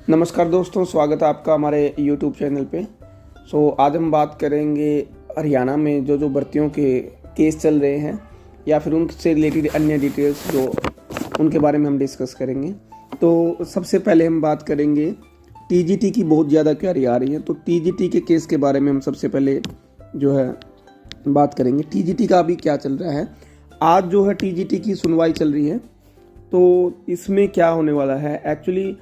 नमस्कार दोस्तों, स्वागत है आपका हमारे YouTube चैनल पे। आज हम बात करेंगे हरियाणा में जो भर्तियों के केस चल रहे हैं या फिर उनसे रिलेटेड अन्य डिटेल्स जो उनके बारे में हम डिस्कस करेंगे। तो सबसे पहले हम बात करेंगे TGT की। बहुत ज़्यादा क्वेरी आ रही है, तो TGT के केस के बारे में हम सबसे पहले जो है बात करेंगे। TGT का अभी क्या चल रहा है। आज जो है TGT की सुनवाई चल रही है। तो इसमें क्या होने वाला है, एक्चुअली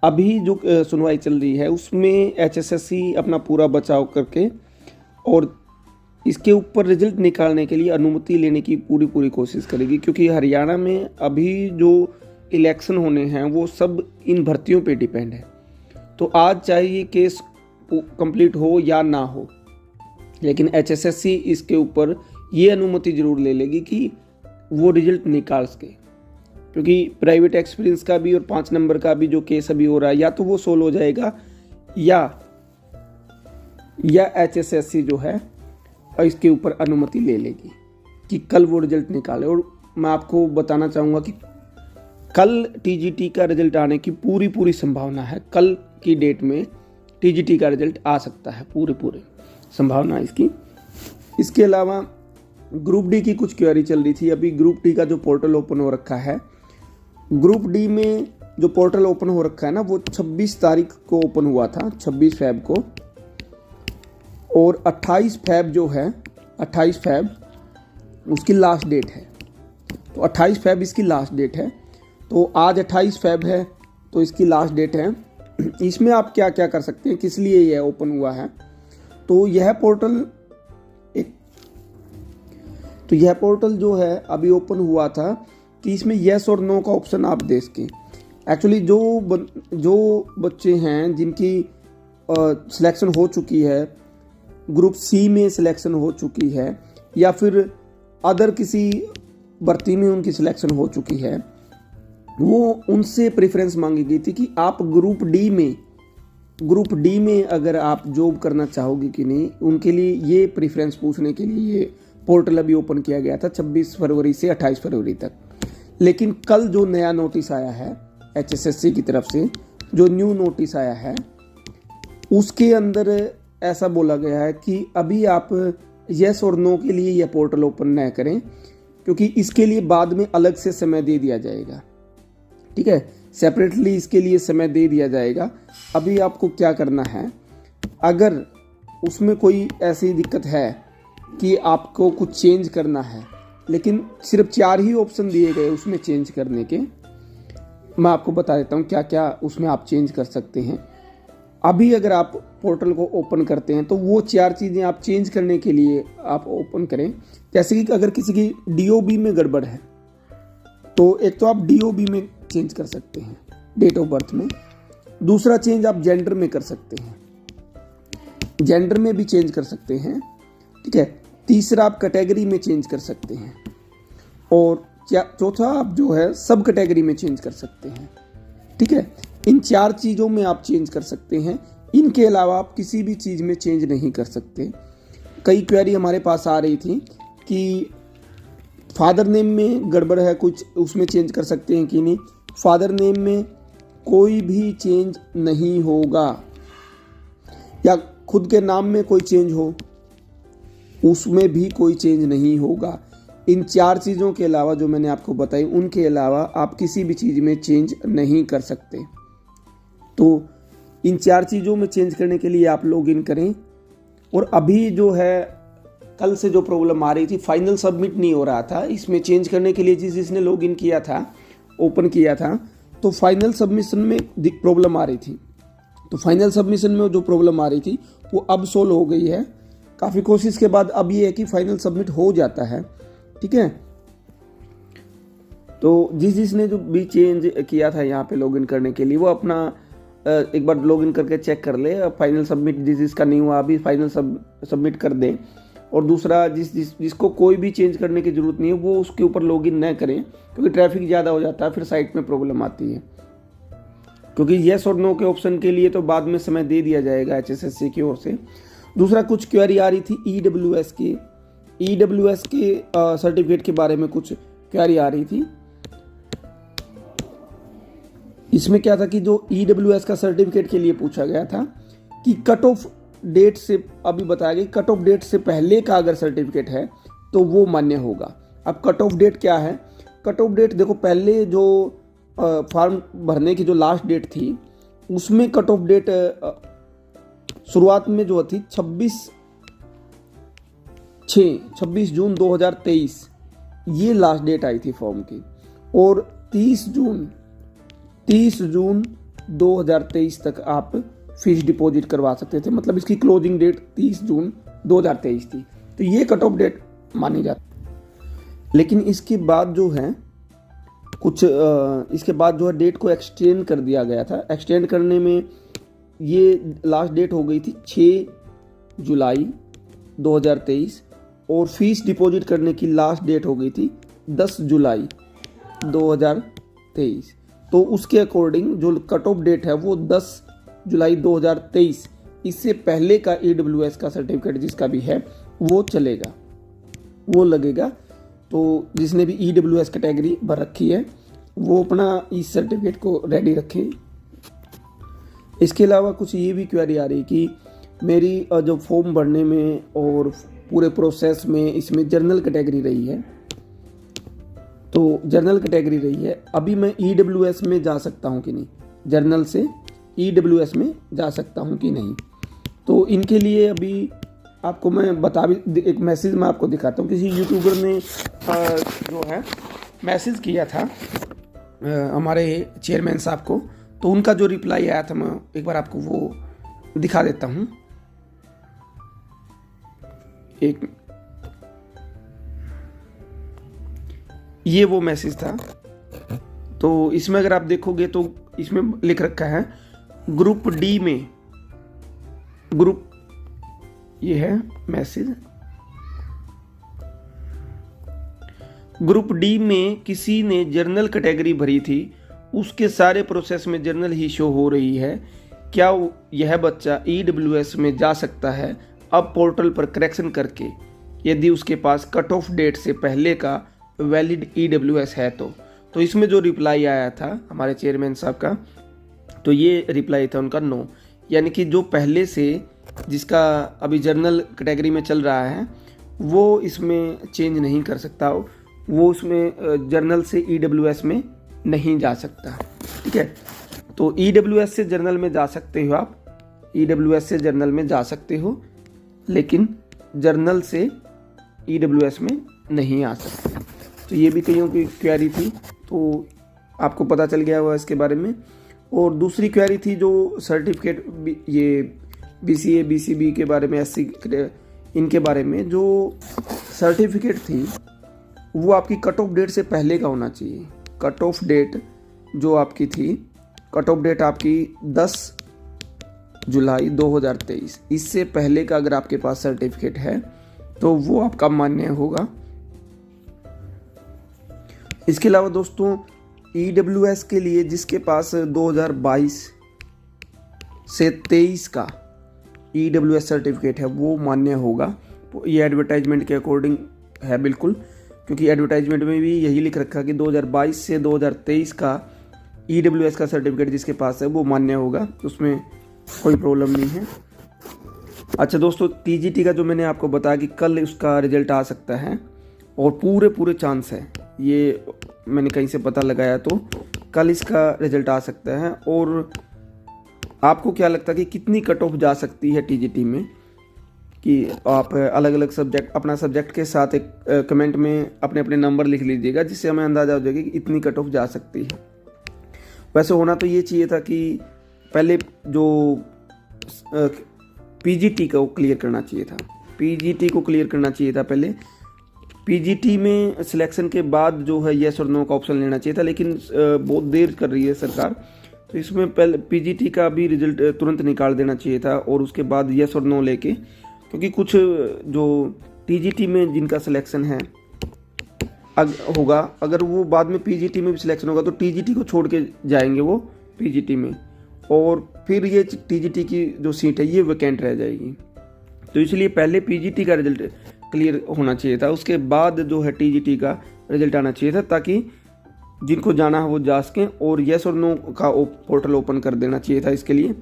अभी जो सुनवाई चल रही है उसमें HSSC अपना पूरा बचाव करके और इसके ऊपर रिजल्ट निकालने के लिए अनुमति लेने की पूरी कोशिश करेगी, क्योंकि हरियाणा में अभी जो इलेक्शन होने हैं वो सब इन भर्तियों पे डिपेंड है। तो आज चाहे ये केस कंप्लीट हो या ना हो, लेकिन HSSC इसके ऊपर ये अनुमति जरूर ले लेगी कि वो रिजल्ट निकाल सके, क्योंकि प्राइवेट एक्सपीरियंस का भी और 5 नंबर का भी जो केस अभी हो रहा है या तो वो सोल्व हो जाएगा या HSSC जो है इसके ऊपर अनुमति ले लेगी कि कल वो रिजल्ट निकाले। और मैं आपको बताना चाहूँगा कि कल TGT का रिजल्ट आने की पूरी संभावना है। कल की डेट में TGT का रिजल्ट आ सकता है, पूरी संभावना इसकी। इसके अलावा ग्रुप डी की कुछ क्वेरी चल रही थी। अभी ग्रुप डी का जो पोर्टल ओपन हो रखा है, ग्रुप डी में जो पोर्टल ओपन हो रखा है ना, वो 26 तारीख को ओपन हुआ था, 26 फेब को। और 28 फेब जो है, 28 फेब उसकी लास्ट डेट है। तो 28 फेब इसकी लास्ट डेट है। तो आज 28 फेब है, तो इसकी लास्ट डेट है। इसमें आप क्या क्या कर सकते हैं, किस लिए यह ओपन हुआ है। तो यह पोर्टल जो है अभी ओपन हुआ था कि इसमें येस और नो का ऑप्शन आप दे सकें। एक्चुअली जो बच्चे हैं जिनकी सिलेक्शन हो चुकी है, ग्रुप सी में सिलेक्शन हो चुकी है या फिर अदर किसी भर्ती में उनकी सिलेक्शन हो चुकी है, वो उनसे प्रेफरेंस मांगी गई थी कि आप ग्रुप डी में अगर आप जॉब करना चाहोगे कि नहीं, उनके लिए ये प्रेफरेंस पूछने के लिए ये पोर्टल अभी ओपन किया गया था 26 फरवरी से 28 फरवरी तक। लेकिन कल जो नया नोटिस आया है HSSC की तरफ से, जो न्यू नोटिस आया है, उसके अंदर ऐसा बोला गया है कि अभी आप यस और नो के लिए यह पोर्टल ओपन न करें, क्योंकि इसके लिए बाद में अलग से समय दे दिया जाएगा। ठीक है, सेपरेटली इसके लिए समय दे दिया जाएगा। अभी आपको क्या करना है, अगर उसमें कोई ऐसी दिक्कत है कि आपको कुछ चेंज करना है, लेकिन सिर्फ 4 ही ऑप्शन दिए गए उसमें चेंज करने के। मैं आपको बता देता हूँ क्या क्या उसमें आप चेंज कर सकते हैं। अभी अगर आप पोर्टल को ओपन करते हैं तो वो 4 चीज़ें आप चेंज करने के लिए आप ओपन करें। जैसे कि अगर किसी की DOB में गड़बड़ है, तो एक तो आप DOB में चेंज कर सकते हैं, डेट ऑफ बर्थ में। दूसरा चेंज आप जेंडर में कर सकते हैं, जेंडर में भी चेंज कर सकते हैं। ठीक है, तीसरा आप कैटेगरी में चेंज कर सकते हैं, और चौथा आप जो है सब कैटेगरी में चेंज कर सकते हैं। ठीक है, इन 4 चीज़ों में आप चेंज कर सकते हैं। इनके अलावा आप किसी भी चीज़ में चेंज नहीं कर सकते। कई क्वेरी हमारे पास आ रही थी कि फादर नेम में गड़बड़ है कुछ, उसमें चेंज कर सकते हैं कि नहीं। फादर नेम में कोई भी चेंज नहीं होगा, या खुद के नाम में कोई चेंज हो उसमें भी कोई चेंज नहीं होगा। इन 4 चीज़ों के अलावा जो मैंने आपको बताई, उनके अलावा आप किसी भी चीज़ में चेंज नहीं कर सकते। तो इन 4 चीज़ों में चेंज करने के लिए आप लॉग इन करें। और अभी जो है कल से जो प्रॉब्लम आ रही थी, फाइनल सबमिट नहीं हो रहा था इसमें चेंज करने के लिए। जिसने लॉग इन किया था, ओपन किया था, तो फाइनल सबमिशन में प्रॉब्लम आ रही थी। तो फाइनल सबमिशन में जो प्रॉब्लम आ रही थी वो अब सोल्व हो गई है। काफ़ी कोशिश के बाद अब ये है कि फाइनल सबमिट हो जाता है। ठीक है, तो जिसने जो भी चेंज किया था यहाँ पे लॉगिन करने के लिए, वो अपना एक बार लॉगिन करके चेक कर ले। फाइनल सबमिट जिसका नहीं हुआ अभी फाइनल सबमिट कर दे। और दूसरा जिसको कोई भी चेंज करने की ज़रूरत नहीं है, वो उसके ऊपर लॉगिन न करें, क्योंकि ट्रैफिक ज़्यादा हो जाता है, फिर साइट में प्रॉब्लम आती है। क्योंकि येस और नो के ऑप्शन के लिए तो बाद में समय दे दिया जाएगा HSSC की ओर से। दूसरा कुछ क्वेरी आ रही थी EWS के सर्टिफिकेट के बारे में कुछ क्वेरी आ रही थी। इसमें क्या था कि जो EWS का सर्टिफिकेट के लिए पूछा गया था कि कट ऑफ डेट से, अभी बताया गया कट ऑफ डेट से पहले का अगर सर्टिफिकेट है तो वो मान्य होगा। अब कट ऑफ डेट क्या है? कट ऑफ डेट देखो, पहले जो फॉर्म भरने की जो लास्ट डेट थी उसमें कट ऑफ डेट शुरुआत में जो थी 26 जून 2023 ये लास्ट डेट आई थी फॉर्म की, और 30 जून 2023 तक आप फीस डिपॉजिट करवा सकते थे। मतलब इसकी क्लोजिंग डेट 30 जून 2023 थी, तो ये कट ऑफ डेट मानी जाती। लेकिन इसके बाद जो है डेट को एक्सटेंड कर दिया गया था। एक्सटेंड करने में ये लास्ट डेट हो गई थी 6 जुलाई 2023 और फीस डिपॉजिट करने की लास्ट डेट हो गई थी 10 जुलाई 2023। तो उसके अकॉर्डिंग जो कट ऑफ डेट है वो 10 जुलाई 2023, इससे पहले का EWS का सर्टिफिकेट जिसका भी है वो चलेगा, वो लगेगा। तो जिसने भी EWS कैटेगरी भर रखी है वो अपना इस सर्टिफिकेट को रेडी रखें। इसके अलावा कुछ ये भी क्वेरी आ रही कि मेरी जो फॉर्म भरने में और पूरे प्रोसेस में इसमें जनरल कैटेगरी रही है, तो जनरल कैटेगरी रही है, अभी मैं EWS में जा सकता हूँ कि नहीं, जर्नल से EWS में जा सकता हूँ कि नहीं। तो इनके लिए अभी आपको मैं एक मैसेज मैं आपको दिखाता हूँ। किसी यूट्यूबर ने जो है मैसेज किया था हमारे चेयरमैन साहब को, तो उनका जो रिप्लाई आया था मैं एक बार आपको वो दिखा देता हूँ। ये वो मैसेज था। तो इसमें अगर आप देखोगे तो इसमें लिख रखा है ग्रुप डी में, ये है मैसेज, ग्रुप डी में किसी ने जर्नल कैटेगरी भरी थी, उसके सारे प्रोसेस में जर्नल ही शो हो रही है, क्या यह बच्चा EWS में जा सकता है अब पोर्टल पर करेक्शन करके, यदि उसके पास कट ऑफ डेट से पहले का वैलिड EWS है तो इसमें जो रिप्लाई आया था हमारे चेयरमैन साहब का, तो ये रिप्लाई था उनका नो, यानी कि जो पहले से जिसका अभी जर्नल कैटेगरी में चल रहा है वो इसमें चेंज नहीं कर सकता, वो उसमें जर्नल से EWS में नहीं जा सकता। ठीक है, तो EWS से जर्नल में जा सकते हो आप, EWS से जर्नल में जा सकते हो, लेकिन जर्नल से EWS में नहीं आ सकते। तो ये भी कईयों की क्वेरी थी, तो आपको पता चल गया हुआ इसके बारे में। और दूसरी क्वेरी थी जो सर्टिफिकेट, ये BCA BCB के बारे में, SC इनके बारे में जो सर्टिफिकेट थी वो आपकी कट ऑफ डेट से पहले का होना चाहिए। कट ऑफ डेट जो आपकी थी, कट ऑफ डेट आपकी 10 जुलाई 2023, इससे पहले का अगर आपके पास सर्टिफिकेट है तो वो आपका मान्य होगा। इसके अलावा दोस्तों EWS के लिए जिसके पास 2022 से 23 का EWS सर्टिफिकेट है वो मान्य होगा। ये एडवर्टाइजमेंट के अकॉर्डिंग है बिल्कुल, क्योंकि एडवर्टाइजमेंट में भी यही लिख रखा कि 2022 से 2023 का EWS का सर्टिफिकेट जिसके पास है वो मान्य होगा, उसमें कोई प्रॉब्लम नहीं है। अच्छा दोस्तों, TGT का जो मैंने आपको बताया कि कल उसका रिजल्ट आ सकता है और पूरे चांस है, ये मैंने कहीं से पता लगाया, तो कल इसका रिजल्ट आ सकता है। और आपको क्या लगता है कि कितनी कट ऑफ जा सकती है TGT में, कि आप अलग अलग सब्जेक्ट, अपना सब्जेक्ट के साथ एक कमेंट में अपने अपने नंबर लिख लीजिएगा, जिससे हमें अंदाज़ा हो जाएगा कि इतनी कट ऑफ जा सकती है। वैसे होना तो ये चाहिए था कि पहले जो PGT को क्लियर करना चाहिए था, PGT को क्लियर करना चाहिए था पहले। PGT में सिलेक्शन के बाद जो है येस और नो का ऑप्शन लेना चाहिए था, लेकिन बहुत देर कर रही है सरकार, तो इसमें पहले PGT का भी रिजल्ट तुरंत निकाल देना चाहिए था और उसके बाद येस और नो लेके, क्योंकि कुछ जो TGT में जिनका सिलेक्शन है होगा, अगर वो बाद में PGT में भी सिलेक्शन होगा तो TGT को छोड़ के जाएंगे वो PGT में, और फिर ये TGT की जो सीट है ये वैकेंट रह जाएगी। तो इसलिए पहले PGT का रिजल्ट क्लियर होना चाहिए था, उसके बाद जो है TGT का रिजल्ट आना चाहिए था, ताकि जिनको जाना है वो जा सकें, और येस और नो का पोर्टल ओपन कर देना चाहिए था इसके लिए।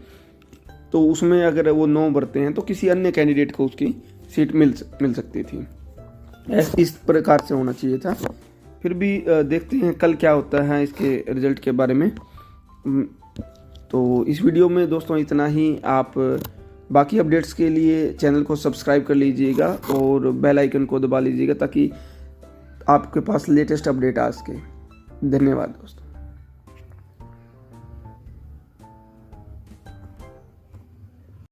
तो उसमें अगर वो नो भरते हैं तो किसी अन्य कैंडिडेट को उसकी सीट मिल सकती थी। इस प्रकार से होना चाहिए था। फिर भी देखते हैं कल क्या होता है इसके रिजल्ट के बारे में। तो इस वीडियो में दोस्तों इतना ही। आप बाकी अपडेट्स के लिए चैनल को सब्सक्राइब कर लीजिएगा और बेल आइकन को दबा लीजिएगा ताकि आपके पास लेटेस्ट अपडेट आ सके। धन्यवाद दोस्तों।